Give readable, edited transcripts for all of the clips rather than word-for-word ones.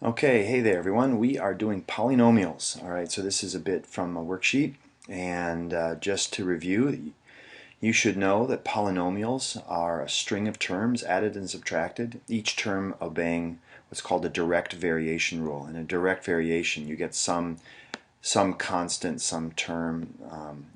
Okay, hey there everyone. We are doing polynomials. Alright, so this is a bit from a worksheet, and just to review, you should know that polynomials are a string of terms added and subtracted, each term obeying what's called a direct variation rule. In a direct variation you get some constant, some term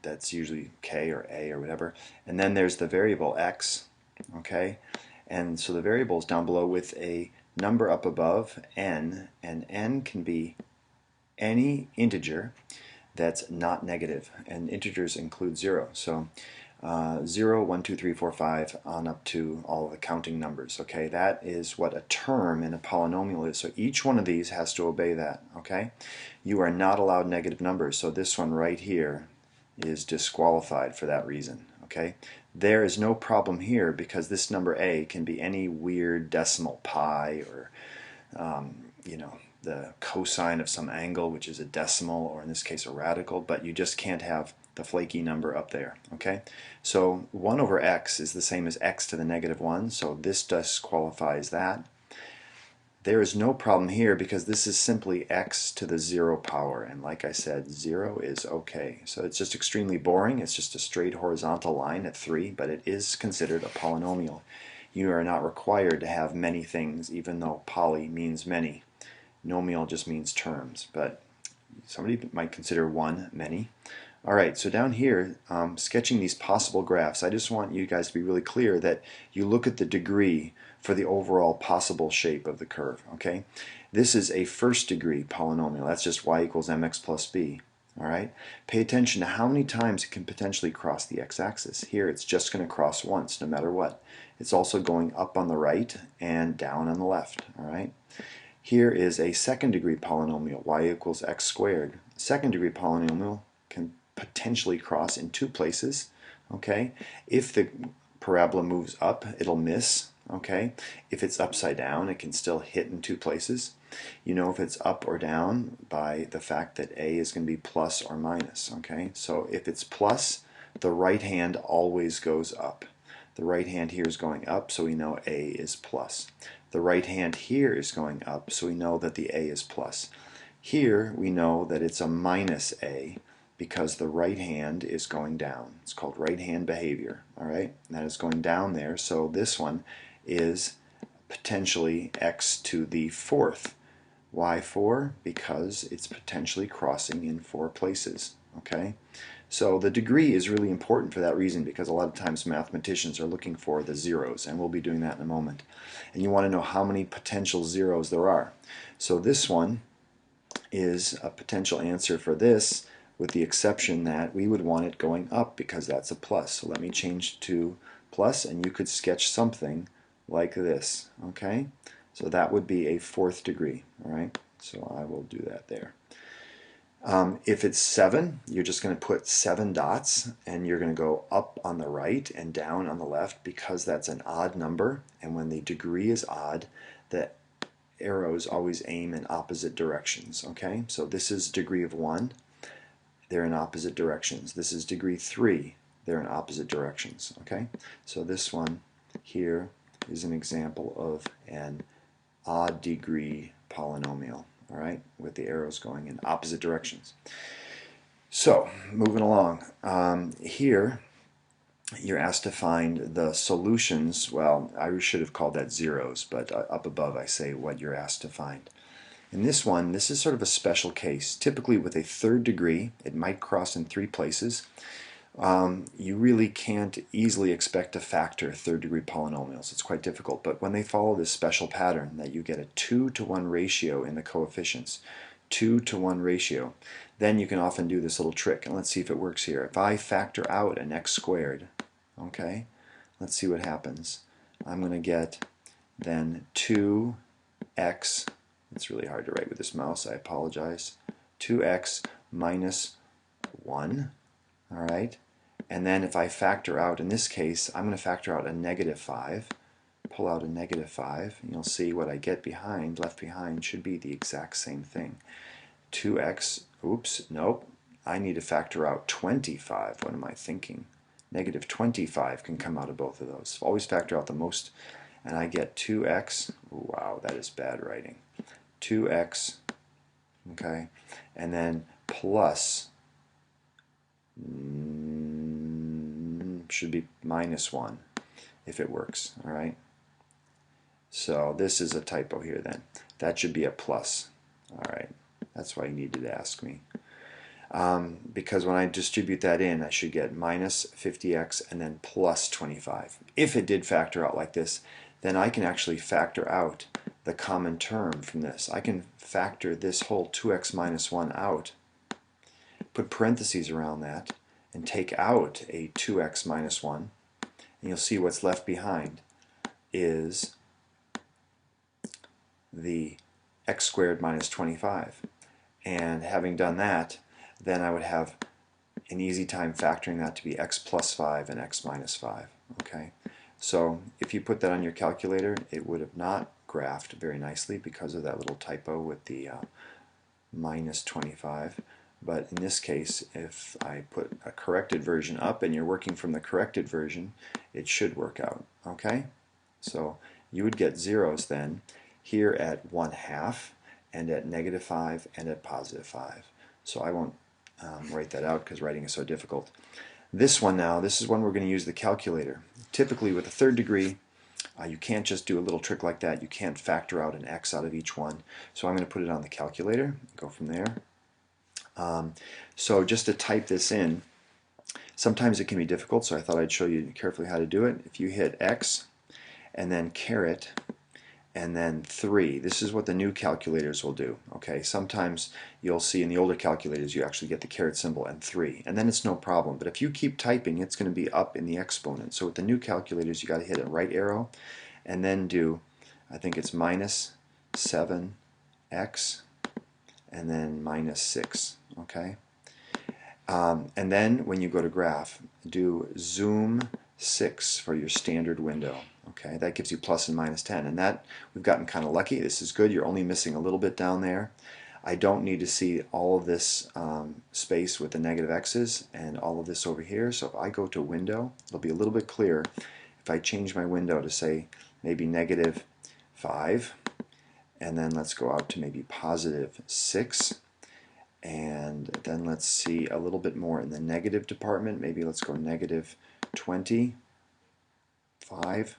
that's usually k or a or whatever, and then there's the variable x, okay? And so the variable is down below with a number up above, n, and n can be any integer that's not negative, and integers include 0. So 0, 1, 2, 3, 4, 5 on up to all the counting numbers. Okay, that is what a term in a polynomial is. So each one of these has to obey that. Okay, you are not allowed negative numbers. So this one right here is disqualified for that reason. Okay, there is no problem here because this number a can be any weird decimal pi or you know, the cosine of some angle, which is a decimal, or in this case a radical, but you just can't have the flaky number up there. Okay, so 1 over x is the same as x to the negative 1, so this disqualifies that. There is no problem here because this is simply x to the 0 power, and like I said, 0 is okay. So it's just extremely boring. It's just a straight horizontal line at 3, but it is considered a polynomial. You are not required to have many things, even though poly means many. Nomial just means terms, but somebody might consider one many. Alright, so down here, sketching these possible graphs, I just want you guys to be really clear that you look at the degree for the overall possible shape of the curve. Okay, this is a first degree polynomial. That's just y equals mx plus b. Alright, pay attention to how many times it can potentially cross the x-axis. Here it's just going to cross once no matter what. It's also going up on the right and down on the left. Alright, here is a second degree polynomial, y equals x squared. Second degree polynomial can potentially cross in two places. Okay, if the parabola moves up, it'll miss. Okay, if it's upside down, it can still hit in two places. You know if it's up or down by the fact that a is going to be plus or minus. Okay, so if it's plus, the right hand always goes up. The right hand here is going up, so we know a is plus. The right hand here is going up, so we know that the a is plus. Here we know that it's a minus a because the right hand is going down. It's called right hand behavior. Alright, that is going down there, so this one is potentially x to the fourth. Why 4? Because it's potentially crossing in 4 places. Okay, so the degree is really important for that reason, because a lot of times mathematicians are looking for the zeros, and we'll be doing that in a moment. And you want to know how many potential zeros there are. So this one is a potential answer for this, with the exception that we would want it going up because that's a plus. So let me change to plus, and you could sketch something like this. Okay, so that would be a fourth degree. Alright, so I will do that there. If it's 7, you're just going to put 7 dots, and you're going to go up on the right and down on the left because that's an odd number, and when the degree is odd, the arrows always aim in opposite directions. Okay, so this is degree of 1, they're in opposite directions. This is degree 3, they're in opposite directions. Okay, so this one here is an example of an odd degree polynomial. Alright, with the arrows going in opposite directions. So, moving along, here you're asked to find the solutions. Well, I should have called that zeros, but up above I say what you're asked to find. In this one, this is sort of a special case. Typically with a third degree, it might cross in 3 places. You really can't easily expect to factor third degree polynomials. It's quite difficult, but when they follow this special pattern that you get a 2-to-1 ratio in the coefficients, 2-to-1 ratio, then you can often do this little trick, and let's see if it works here. If I factor out an x squared, okay, let's see what happens. I'm going to get then 2x, it's really hard to write with this mouse, I apologize, 2x minus 1, alright, and then if I factor out, in this case, I'm going to factor out a negative 5, pull out a negative 5, and you'll see what I get behind, left behind, should be the exact same thing. 2x, oops, nope, I need to factor out 25. What am I thinking? Negative 25 can come out of both of those. Always factor out the most, and I get 2x, wow, that is bad writing, 2x, okay, and then plus should be minus 1 if it works, all right? So this is a typo here then. That should be a plus, all right? That's why you needed to ask me. Because when I distribute that in, I should get minus 50x and then plus 25. If it did factor out like this, then I can actually factor out the common term from this. I can factor this whole 2x minus 1 out, put parentheses around that, and take out a 2x minus 1, and you'll see what's left behind is the x squared minus 25. And having done that, then I would have an easy time factoring that to be x plus 5 and x minus 5. Okay, so if you put that on your calculator, it would have not graphed very nicely because of that little typo with the minus 25. But in this case, if I put a corrected version up and you're working from the corrected version, it should work out. Okay, so you would get zeros then here at 1/2 and at -5 and at +5. So I won't write that out because writing is so difficult. This one now, this is one we're going to use the calculator. Typically with a third degree, you can't just do a little trick like that. You can't factor out an x out of each one. So I'm going to put it on the calculator, go from there. So just to type this in, sometimes it can be difficult, so I thought I'd show you carefully how to do it. If you hit x and then caret and then 3. This is what the new calculators will do. Okay, sometimes you'll see in the older calculators you actually get the caret symbol and 3, and then it's no problem. But if you keep typing, it's going to be up in the exponent. So with the new calculators, you got to hit a right arrow and then do, I think it's minus 7x and then minus 6. Okay, and then when you go to graph, do zoom 6 for your standard window. Okay, that gives you plus and minus 10, and that we've gotten kind of lucky. This is good. You're only missing a little bit down there. I don't need to see all of this space with the negative x's and all of this over here. So if I go to window, it'll be a little bit clearer if I change my window to say maybe -5, and then let's go out to maybe +6, and then let's see a little bit more in the negative department. Maybe let's go -25.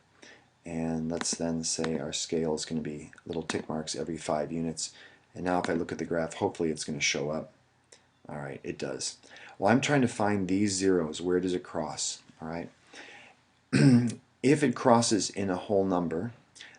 And let's then say our scale is going to be little tick marks every 5 units. And now if I look at the graph, hopefully it's going to show up. All right, it does. Well, I'm trying to find these zeros. Where does it cross? All right. If it crosses in a whole number,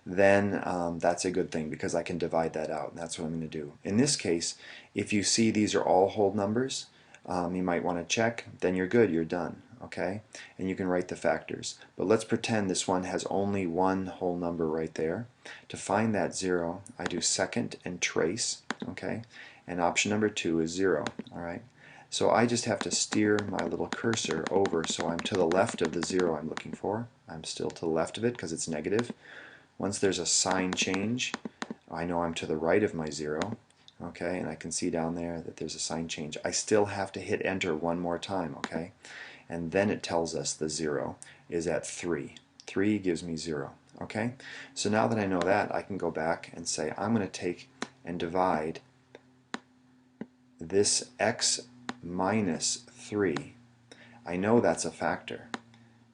then that's a good thing because I can divide that out, and that's what I'm going to do. In this case, if you see these are all whole numbers, you might want to check, then you're good, you're done. Okay, and you can write the factors. But let's pretend this one has only one whole number right there. To find that 0, I do second and trace, okay, and option number 2 is 0. All right, so I just have to steer my little cursor over so I'm to the left of the 0 I'm looking for. I'm still to the left of it because it's negative. Once there's a sign change, I know I'm to the right of my 0. Okay, and I can see down there that there's a sign change. I still have to hit enter one more time, okay? And then it tells us the 0 is at 3. 3 gives me 0. Okay? So now that I know that, I can go back and say I'm going to take and divide this x minus 3. I know that's a factor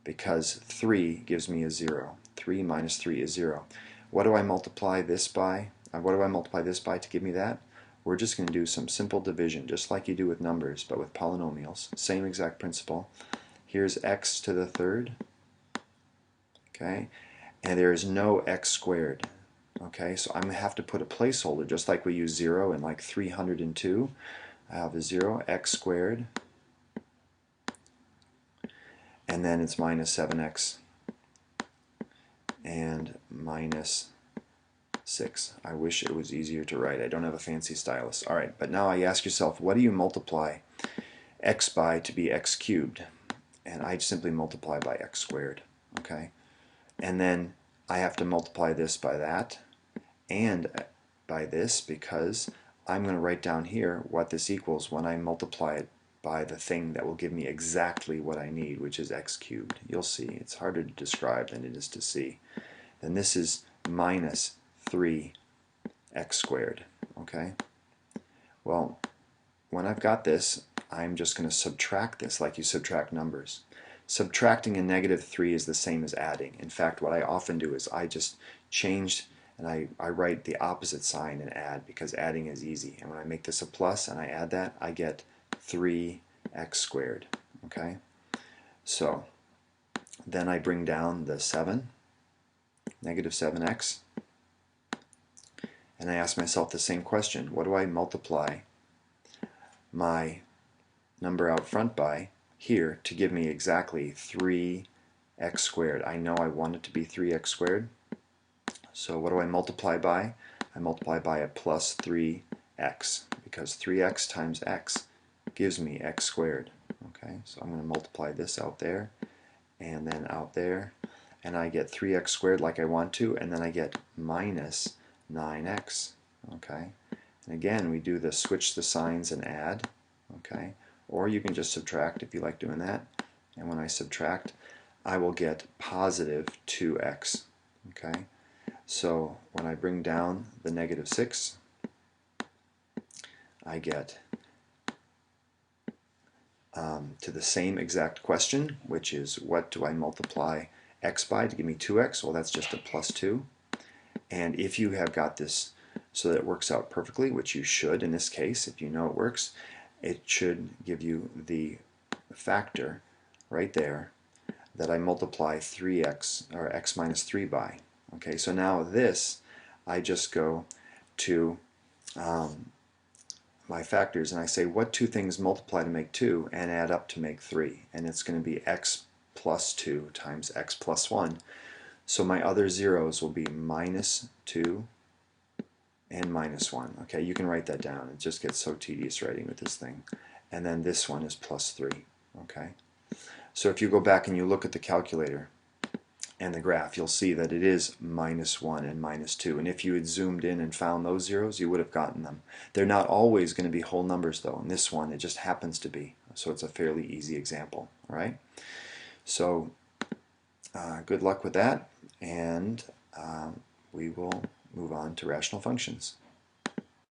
because 3 gives me a 0. 3 minus 3 is 0. What do I multiply this by? What do I multiply this by to give me that? We're just going to do some simple division, just like you do with numbers, but with polynomials. Same exact principle. Here's x to the third, okay, and there is no x squared. Okay, so I'm going to have to put a placeholder, just like we use 0 in like 302. I have a 0, x squared, and then it's minus 7x and minus 6. I wish it was easier to write. I don't have a fancy stylus. All right, but now you ask yourself, what do you multiply x by to be x cubed? And I simply multiply by x squared. Okay, and then I have to multiply this by that and by this because I'm going to write down here what this equals when I multiply it by the thing that will give me exactly what I need, which is x cubed. You'll see it's harder to describe than it is to see. Then this is minus 3x x squared. Okay? Well, when I've got this, I'm just going to subtract this like you subtract numbers. Subtracting a -3 is the same as adding. In fact, what I often do is I just change and I write the opposite sign and add, because adding is easy. And when I make this a plus and I add that, I get 3x squared. Okay? So then I bring down the 7, -7x, and I ask myself the same question. What do I multiply my number out front by here to give me exactly 3x squared? I know I want it to be 3x squared. So what do I multiply by? I multiply by a plus 3x, because 3x times x gives me x squared. Okay, so I'm going to multiply this out there and then out there, and I get 3x squared like I want to, and then I get minus 9x. Okay, and again we do the switch the signs and add. Okay, or you can just subtract if you like doing that, and when I subtract I will get positive 2x. Okay, so when I bring down the -6, I get to the same exact question, which is what do I multiply x by to give me 2x? Well, that's just a plus 2. And if you have got this so that it works out perfectly, which you should in this case, if you know it works, it should give you the factor right there that I multiply 3x, or x minus 3 by. Okay, so now this, I just go to my factors and I say what two things multiply to make 2 and add up to make 3, and it's going to be x plus 2 times x plus 1. So my other zeros will be -2 and -1. Okay, you can write that down. It just gets so tedious writing with this thing. And then this one is +3. Okay, so if you go back and you look at the calculator and the graph, you'll see that it is -1 and -2. And if you had zoomed in and found those zeros, you would have gotten them. They're not always going to be whole numbers, though. In this one, it just happens to be. So it's a fairly easy example. All right? So good luck with that, and we will move on to rational functions.